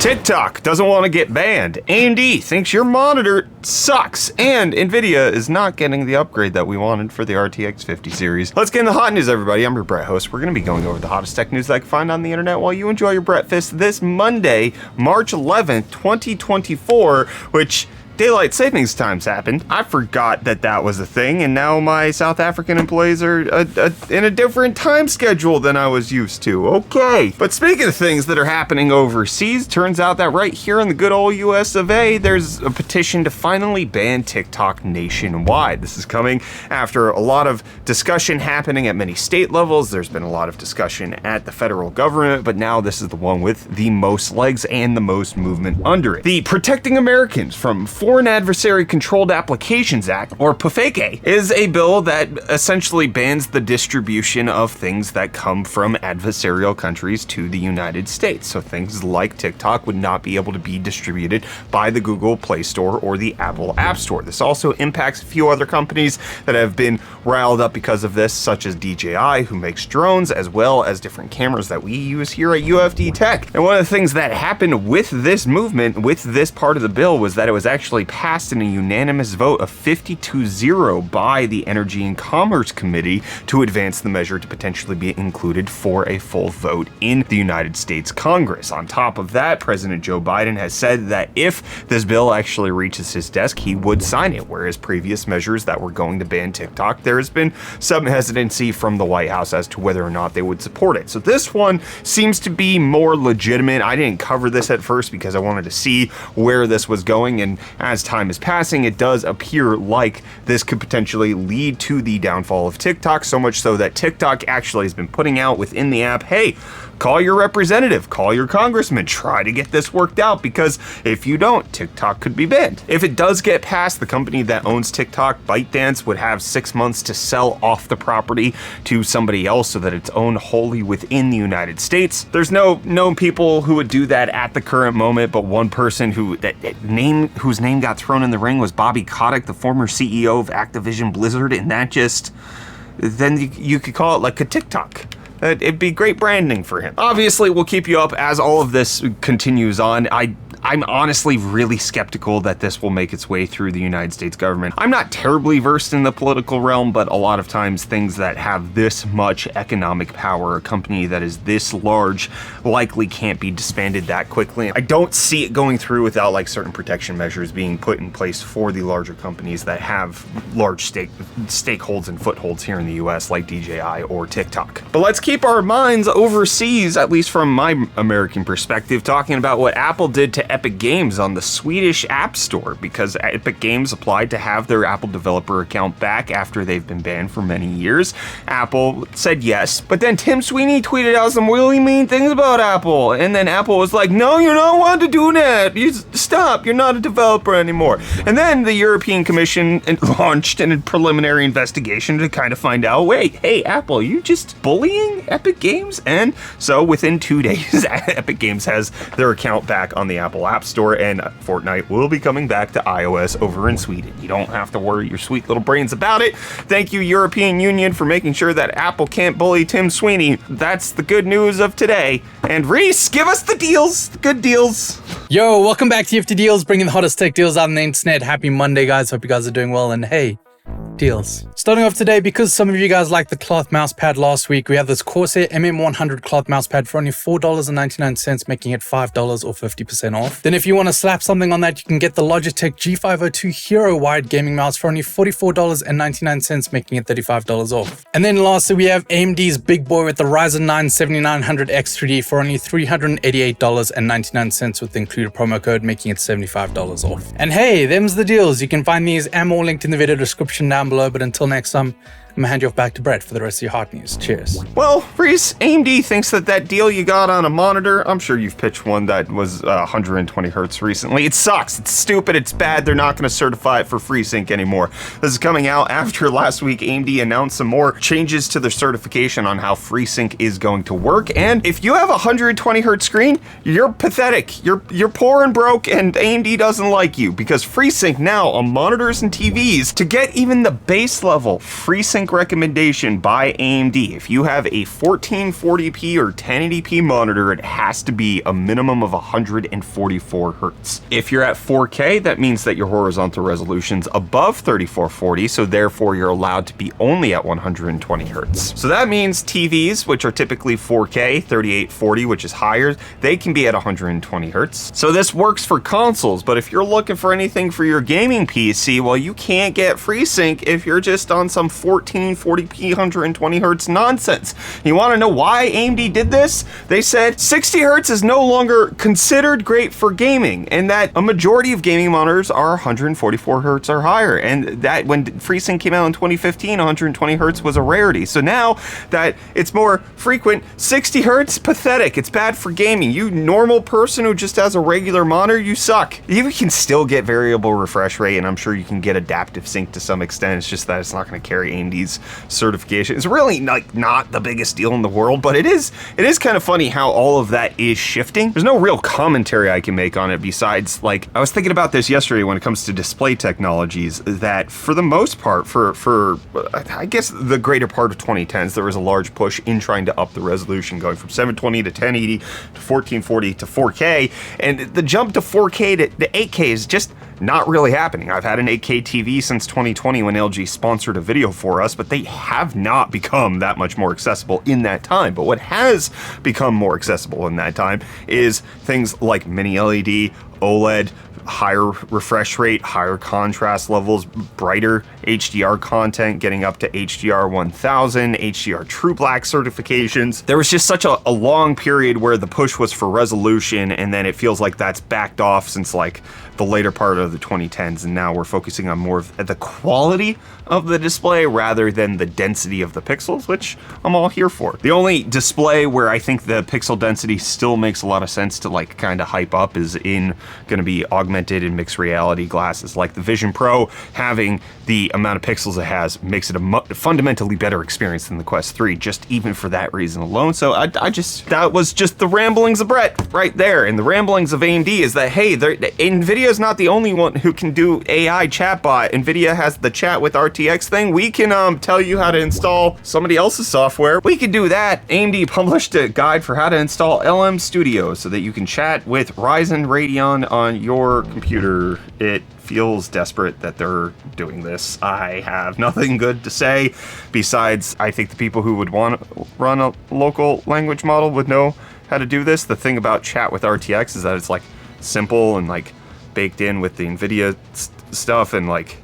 TikTok doesn't want to get banned. AMD thinks your monitor sucks. And Nvidia is not getting the upgrade that we wanted for the RTX 50 series. Let's get in the hot news, everybody. I'm your Brett host. We're going to be going over the hottest tech news that I can find on the internet while you enjoy your breakfast this Monday, March 11th, 2024, which daylight savings times happened. I forgot that that was a thing, and now my South African employees are in a different time schedule than I was used to. Okay. But speaking of things that are happening overseas, turns out that right here in the good old US of A, there's a petition to finally ban TikTok nationwide. This is coming after a lot of discussion happening at many state levels. There's been a lot of discussion at the federal government, but now this is the one with the most legs and the most movement under it. The Protecting Americans from Foreign Adversary Controlled Applications Act, or PFACA, is a bill that essentially bans the distribution of things that come from adversarial countries to the United States. So things like TikTok would not be able to be distributed by the Google Play Store or the Apple App Store. This also impacts a few other companies that have been riled up because of this, such as DJI, who makes drones, as well as different cameras that we use here at UFD Tech. And one of the things that happened with this movement, with this part of the bill, was that it was actually passed in a unanimous vote of 50-0 by the Energy and Commerce Committee to advance the measure to potentially be included for a full vote in the United States Congress. On top of that, President Joe Biden has said that if this bill actually reaches his desk, he would sign it, whereas previous measures that were going to ban TikTok, there has been some hesitancy from the White House as to whether or not they would support it. So this one seems to be more legitimate. I didn't cover this at first because I wanted to see where this was going, and as time is passing, it does appear like this could potentially lead to the downfall of TikTok, so much so that TikTok actually has been putting out within the app, hey, call your representative, call your congressman, try to get this worked out, because if you don't, TikTok could be banned. If it does get passed, the company that owns TikTok, ByteDance, would have 6 months to sell off the property to somebody else so that it's owned wholly within the United States. There's no known people who would do that at the current moment, but one person whose name got thrown in the ring was Bobby Kotick, the former CEO of Activision Blizzard, and that just, then you could call it like a TikTok. It'd be great branding for him. Obviously, we'll keep you up as all of this continues on. I'm honestly really skeptical that this will make its way through the United States government. I'm not terribly versed in the political realm, but a lot of times things that have this much economic power, a company that is this large, likely can't be disbanded that quickly. I don't see it going through without like certain protection measures being put in place for the larger companies that have large stakeholds and footholds here in the US, like DJI or TikTok. But let's keep our minds overseas, at least from my American perspective, talking about what Apple did to Epic Games on the Swedish App Store, because Epic Games applied to have their Apple developer account back after they've been banned for many years. Apple said yes, but then Tim Sweeney tweeted out some really mean things about Apple, and then Apple was like, no, you're not allowed to do that. You stop, you're not a developer anymore. And then the European Commission launched a preliminary investigation to kind of find out, wait, hey, Apple, you just bullying Epic Games? And so within 2 days, Epic Games has their account back on the Apple App Store, and Fortnite will be coming back to iOS over in Sweden. You don't have to worry your sweet little brains about it. Thank you, European Union, for making sure that Apple can't bully Tim Sweeney. That's the good news of today. And Reece, give us the deals, the good deals. Yo, welcome back to UFD Deals, bringing the hottest tech deals out on the internet. Happy Monday, guys. Hope you guys are doing well. And hey, deals. Starting off today, because some of you guys liked the cloth mouse pad last week, we have this Corsair MM100 cloth mouse pad for only $4.99, making it $5 or 50% off. Then if you want to slap something on that, you can get the Logitech G502 Hero Wide Gaming Mouse for only $44.99, making it $35 off. And then lastly, we have AMD's big boy with the Ryzen 9 7900X 3D for only $388.99 with the included promo code, making it $75 off. And hey, them's the deals. You can find these and more linked in the video description down below, but until next time, I'm gonna hand you off back to Brett for the rest of your hot news. Cheers. Well, Reece, AMD thinks that deal you got on a monitor, I'm sure you've pitched one that was 120 hertz recently. It sucks. It's stupid. It's bad. They're not going to certify it for FreeSync anymore. This is coming out after last week AMD announced some more changes to their certification on how FreeSync is going to work. And if you have a 120 hertz screen, you're pathetic. You're poor and broke, and AMD doesn't like you, because FreeSync now on monitors and TVs, to get even the base level FreeSync FreeSync recommendation by AMD. If you have a 1440p or 1080p monitor, it has to be a minimum of 144 hertz. If you're at 4K, that means that your horizontal resolution's above 3440, so therefore you're allowed to be only at 120 hertz. So that means TVs, which are typically 4K, 3840, which is higher, they can be at 120 hertz. So this works for consoles, but if you're looking for anything for your gaming PC, well, you can't get FreeSync if you're just on some 1440p 120 hertz nonsense. You want to know why AMD did this? They said 60 hertz is no longer considered great for gaming, and that a majority of gaming monitors are 144 hertz or higher, and that when FreeSync came out in 2015, 120 hertz was a rarity. So now that it's more frequent, 60 hertz, pathetic. It's bad for gaming. You normal person who just has a regular monitor, you suck. You can still get variable refresh rate, and I'm sure you can get adaptive sync to some extent. It's just that it's not going to carry AMD's certification. It's really not the biggest deal in the world, but it is kind of funny how all of that is shifting. There's no real commentary I can make on it besides, like, I was thinking about this yesterday when it comes to display technologies, that for the most part, for I guess the greater part of 2010s, there was a large push in trying to up the resolution, going from 720 to 1080 to 1440 to 4K, and the jump to 4K to 8K is just not really happening. I've had an 8K TV since 2020 when LG sponsored a video for us, but they have not become that much more accessible in that time. But what has become more accessible in that time is things like mini LED, OLED, higher refresh rate, higher contrast levels, brighter HDR content, getting up to HDR 1000, HDR True Black certifications. There was just such a long period where the push was for resolution, and then it feels like that's backed off since like the later part of the 2010s, and now we're focusing on more of the quality of the display rather than the density of the pixels, which I'm all here for. The only display where I think the pixel density still makes a lot of sense to like kind of hype up is in going to be augmented and mixed reality glasses. Like the Vision Pro, having the amount of pixels it has makes it a fundamentally better experience than the Quest 3, just even for that reason alone. So that was just the ramblings of Brett right there. And the ramblings of AMD is that, hey, NVIDIA is not the only one who can do AI chatbot. NVIDIA has the chat with RTX thing. We can tell you how to install somebody else's software. We can do that. AMD published a guide for how to install LM Studio so that you can chat with Ryzen Radeon on your computer. It feels desperate that they're doing this. I have nothing good to say besides I think the people who would want to run a local language model would know how to do this. The thing about chat with RTX is that it's like simple and like baked in with the NVIDIA stuff, and like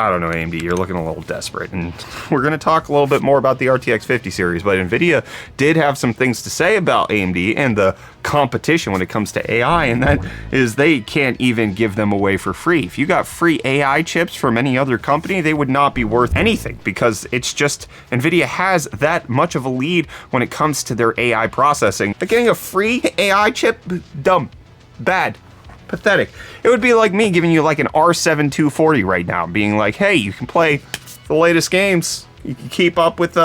I don't know, AMD, you're looking a little desperate. And we're going to talk a little bit more about the RTX 50 series, but NVIDIA did have some things to say about AMD and the competition when it comes to AI, and that is they can't even give them away for free. If you got free AI chips from any other company, they would not be worth anything, because it's just, NVIDIA has that much of a lead when it comes to their AI processing. But getting a free AI chip, dumb, bad, pathetic. It would be like me giving you like an R7 240 right now, being like, hey, you can play the latest games. You can keep up with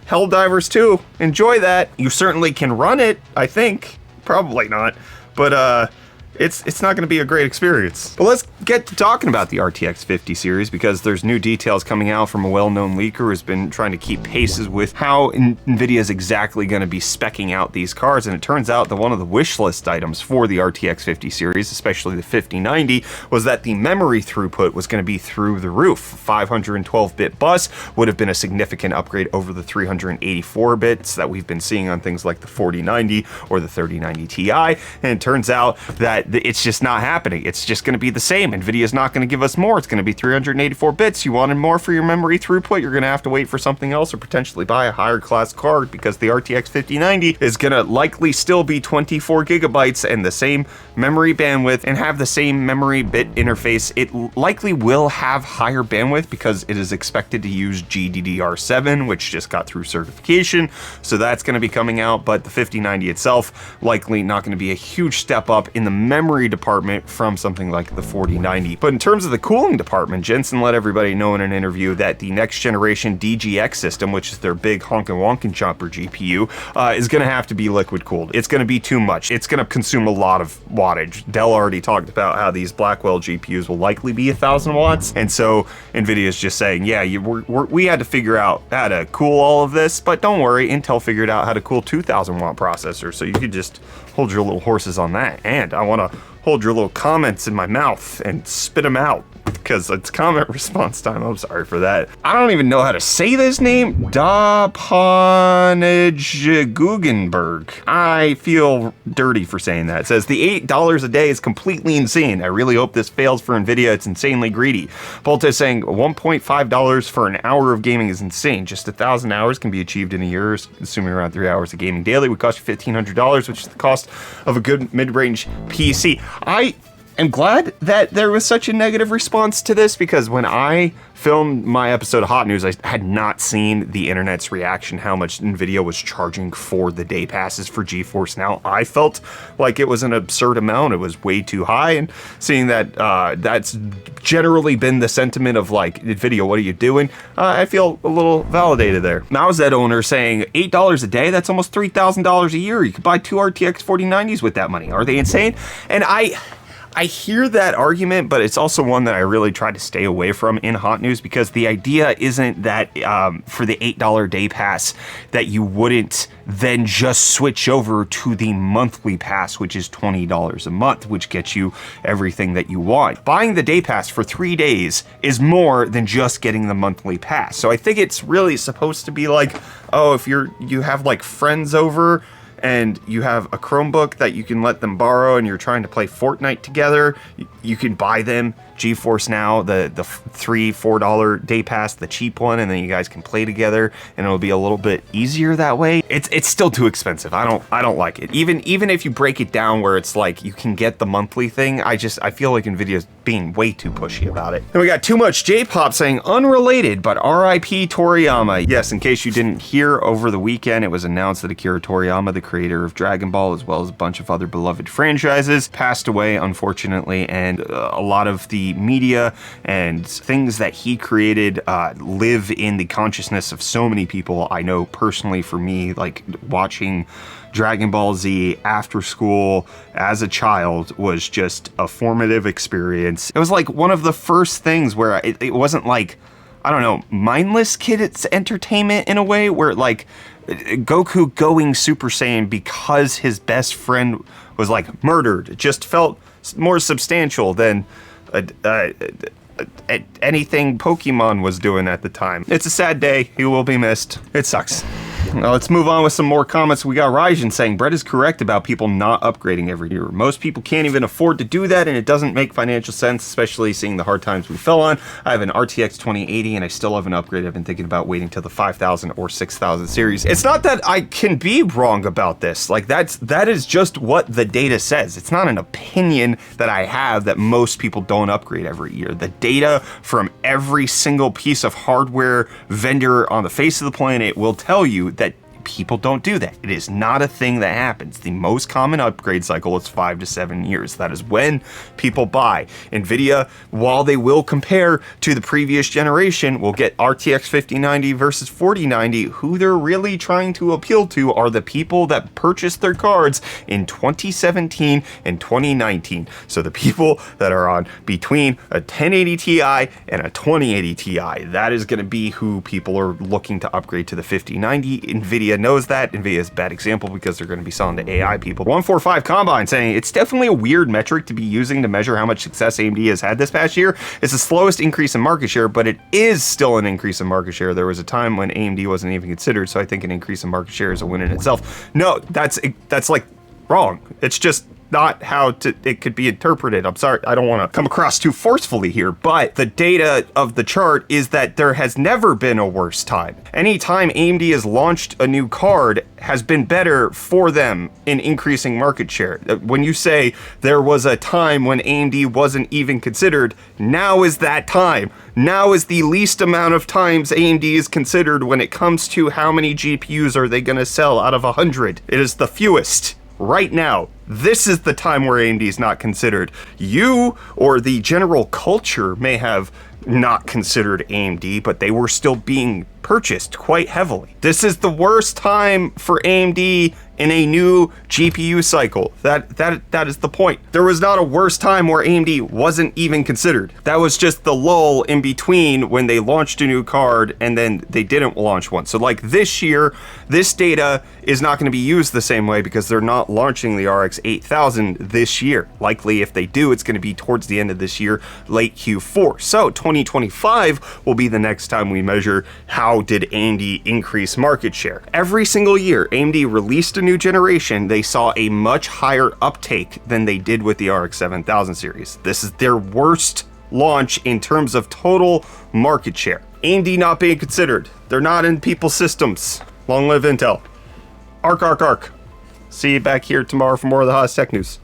Helldivers 2. Enjoy that. You certainly can run it, I think. Probably not. But it's not going to be a great experience. But let's get to talking about the RTX 50 series, because there's new details coming out from a well-known leaker who's been trying to keep paces with how NVIDIA is exactly going to be speccing out these cards. And it turns out that one of the wish list items for the RTX 50 series, especially the 5090, was that the memory throughput was going to be through the roof. 512-bit bus would have been a significant upgrade over the 384 bits that we've been seeing on things like the 4090 or the 3090 Ti. And it turns out that it's just not happening. It's just going to be the same. NVIDIA's not going to give us more. It's going to be 384 bits. You wanted more for your memory throughput, you're going to have to wait for something else or potentially buy a higher class card, because the RTX 5090 is going to likely still be 24 gigabytes and the same memory bandwidth and have the same memory bit interface. It likely will have higher bandwidth because it is expected to use GDDR7, which just got through certification. So that's going to be coming out, but the 5090 itself likely not going to be a huge step up in the memory department from something like the 4090. But in terms of the cooling department, Jensen let everybody know in an interview that the next generation DGX system, which is their big honkin' wonkin' chopper GPU, is going to have to be liquid cooled. It's going to be too much. It's going to consume a lot of wattage. Dell already talked about how these Blackwell GPUs will likely be 1,000 watts, and so NVIDIA is just saying, yeah, we had to figure out how to cool all of this, but don't worry, Intel figured out how to cool 2,000 watt processors, so you could just hold your little horses on that. And I want to hold your little comments in my mouth and spit them out, because it's comment response time. I'm sorry for that. I don't even know how to say this name. Guggenberg. I feel dirty for saying that. It says the $8 a day is completely insane. I really hope this fails for NVIDIA. It's insanely greedy. Volta is saying $1.5 for an hour of gaming is insane. Just 1,000 hours can be achieved in a year, assuming around 3 hours of gaming daily would cost you $1,500, which is the cost of a good mid-range PC. I am glad that there was such a negative response to this, because when I filmed my episode of Hot News, I had not seen the internet's reaction, how much NVIDIA was charging for the day passes for GeForce Now. I felt like it was an absurd amount. It was way too high, and seeing that that's generally been the sentiment of like, NVIDIA, what are you doing? I feel a little validated there. Mauset owner saying $8 a day, that's almost $3,000 a year. You could buy 2 RTX 4090s with that money. Are they insane? And I hear that argument, but it's also one that I really try to stay away from in Hot News, because the idea isn't that for the $8 day pass that you wouldn't then just switch over to the monthly pass, which is $20 a month, which gets you everything that you want. Buying the day pass for 3 days is more than just getting the monthly pass. So I think it's really supposed to be like, oh, if you have like friends over and you have a Chromebook that you can let them borrow and you're trying to play Fortnite together, you can buy them GeForce Now, the $3-4 day pass, the cheap one, and then you guys can play together, and it'll be a little bit easier that way. It's still too expensive. I don't like it. Even if you break it down where it's like you can get the monthly thing, I feel like NVIDIA's being way too pushy about it. Then we got Too Much J-Pop saying unrelated, but RIP Toriyama. Yes, in case you didn't hear, over the weekend it was announced that Akira Toriyama, the creator of Dragon Ball as well as a bunch of other beloved franchises, passed away unfortunately, and a lot of the media and things that he created live in the consciousness of so many people. I know personally, for me, like watching Dragon Ball Z after school as a child was just a formative experience. It was like one of the first things where it wasn't like, I don't know, mindless kids entertainment in a way, where like Goku going Super Saiyan because his best friend was like murdered. It just felt more substantial than anything Pokemon was doing at the time. It's a sad day. He will be missed. It sucks. Now let's move on with some more comments. We got Rajan saying, Brett is correct about people not upgrading every year. Most people can't even afford to do that, and it doesn't make financial sense, especially seeing the hard times we fell on. I have an RTX 2080 and I still haven't upgraded. I've been thinking about waiting till the 5000 or 6000 series. It's not that I can be wrong about this. Like that is just what the data says. It's not an opinion that I have that most people don't upgrade every year. The data from every single piece of hardware vendor on the face of the planet will tell you that people don't do that. It is not a thing that happens. The most common upgrade cycle is 5 to 7 years. That is when people buy. NVIDIA, while they will compare to the previous generation, will get RTX 5090 versus 4090, who they're really trying to appeal to are the people that purchased their cards in 2017 and 2019. So the people that are on between a 1080 Ti and a 2080 Ti, that is going to be who people are looking to upgrade to the 5090. NVIDIA knows that. NVIDIA is a bad example because they're going to be selling to AI people. 145 Combine saying, it's definitely a weird metric to be using to measure how much success AMD has had this past year. It's the slowest increase in market share, but it is still an increase in market share. There was a time when AMD wasn't even considered, so I think an increase in market share is a win in itself. No, that's like wrong. It's just not how it could be interpreted. I'm sorry, I don't want to come across too forcefully here, but the data of the chart is that there has never been a worse time. Any time AMD has launched a new card has been better for them in increasing market share. When you say there was a time when AMD wasn't even considered, now is that time. Now is the least amount of times AMD is considered when it comes to how many GPUs are they going to sell out of 100. It is the fewest. right now, this is the time where AMD is not considered. You or the general culture may have not considered AMD, but they were still being purchased quite heavily. This is the worst time for AMD in a new GPU cycle. That is the point. There was not a worse time where AMD wasn't even considered. That was just the lull in between when they launched a new card and then they didn't launch one. So like this year, this data is not going to be used the same way because they're not launching the RX 8000 this year. Likely if they do, it's going to be towards the end of this year, late Q4. So 2025 will be the next time we measure how did AMD increase market share. Every single year AMD released a new generation, they saw a much higher uptake than they did with the RX 7000 series. This is their worst launch in terms of total market share. AMD not being considered. They're not in people's systems. Long live Intel. Arc. See you back here tomorrow for more of the hottest tech news.